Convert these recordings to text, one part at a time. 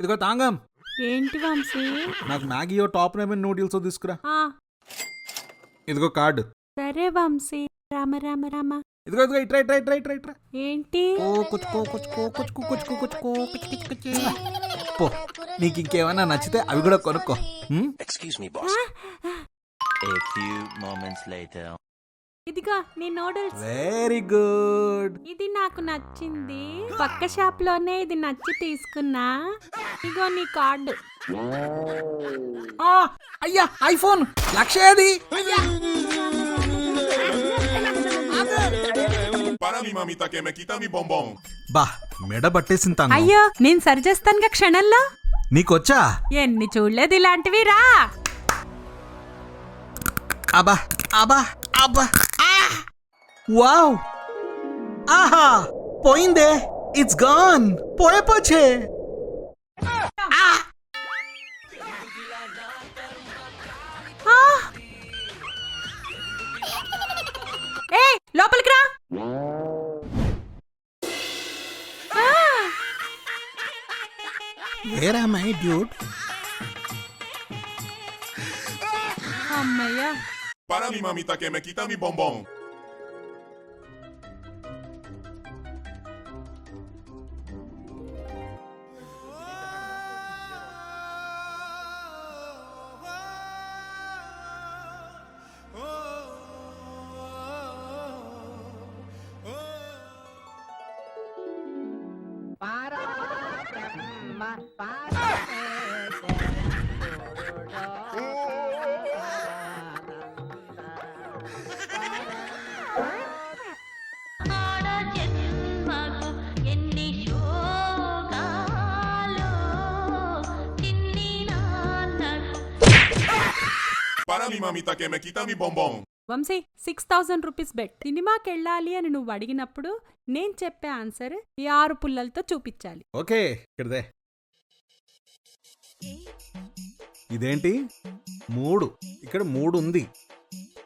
ఇదిగో తాంగం. ఏంటి వంశీ? నాకు మ్యాగీయో టాప్ నెమెన్ నూడిల్స్ తీసుకురా. ఇదిగో కార్డు. సరే వంశీ. రామ రామ రామ. ఇదిగో ఇదిగో ఇట్రా. ఏంటి? పో, నీకు ఇంకేమైనా నచ్చితే అవి కూడా కొనుక్కో. ఇదిగో నీ నూడిల్స్. Very good. ఇది నాకు నచ్చింది. పక్క షాప్ లోనే ఇది నచ్చి తీసుకున్నా. ఇగో నీ కార్డు. అయ్యా ఐఫోన్ 1,00,000. బా మెడ పట్టేసింది తాంగం. అయ్యో నేను సరి చేస్తానుగా క్షణంలో. నీకొచ్చా? ఎన్ని చూడలేదు ఇలాంటివి. రా. అబ్బా అబ్బా అబ్బా. వావ్, ఆహా పోయిందే. It's gone. పోయే ఏ లోపలికి రా. Where am I dude? అమ్మయ్యా. Para mi mamita que me quita mi bombón. Para mi mamita que me quita mi bombón. Vamshi 6,000 rupees bet. సినిమాకి వెళ్ళాలి అని నువ్వు అడిగినప్పుడు నేను చెప్పే ఆన్సర్ ఈ 6 పుల్లలతో చూపించాలి. ఓకే, ఇక్కడదే. ఇదేంటి 3? ఇక్కడ 3 ఉంది.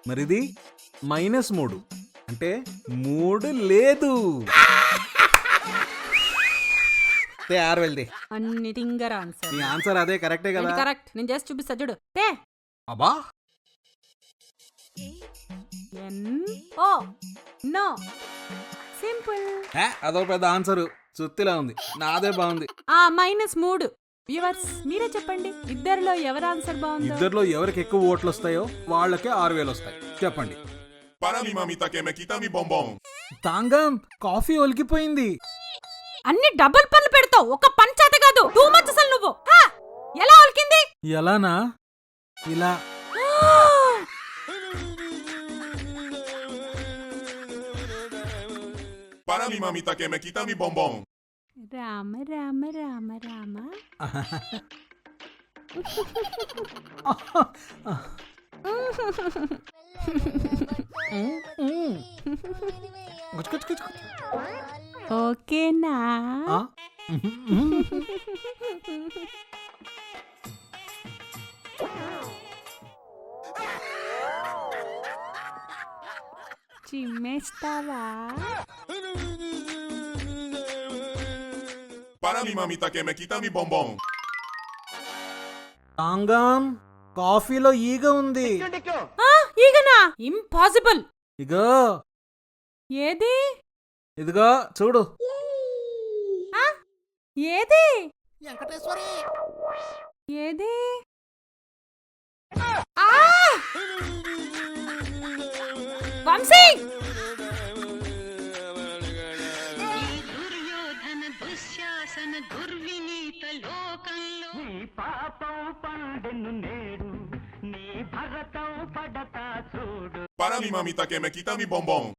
మరిది -3 అంటే 3 లేదు. 6 వెళ్ళి. అన్ని టింగర్ ఆన్సర్. నీ ఆన్సర్ అదే కరెక్టే కదా? కరెక్ట్. నేను చేసి చూపిస్తా చూడు. తే. అబ్బా. Oh no. సింపుల్. అదో పెద్ద ఆన్సర్. సుత్తిలా ఉంది. నాదే బాగుంది. -3. వ్యూవర్స్ మీరే చెప్పండి, ఇద్దరిలో ఎవరి ఆన్సర్ బాగుంది? ఇద్దరిలో ఎవరికి ఎక్కువ ఓట్లు వస్తాయో వాళ్ళకే 6,000 వస్తాయి. చెప్పండి. Para mi mamita que me quita mi bombón. తాంగం, కాఫీ ఒలికిపోయింది. అన్ని డబుల్ పనులు పెడతావు. ఒక పని చేత కాదు. టూ మచ్ అసలు నువ్వు. ఎలా ఒలికింది? ఎలానా? ఇలా. Para mi mamita que me quita mi bombón. Rama Rama Rama Rama. ఓకేనా? చిమ్మేస్తావా? Para mi mamita que me quita mi bombón. తాంగం, కాఫీలో ఈగ ఉంది. ఈగనా? ఇంపాసిబుల్. ఇగో. ఏది? ఇదిగో చూడు. ఏది? వెంకటేశ్వరి. ఏది? Vamsi. Para mi mamita que me quita mi bombón.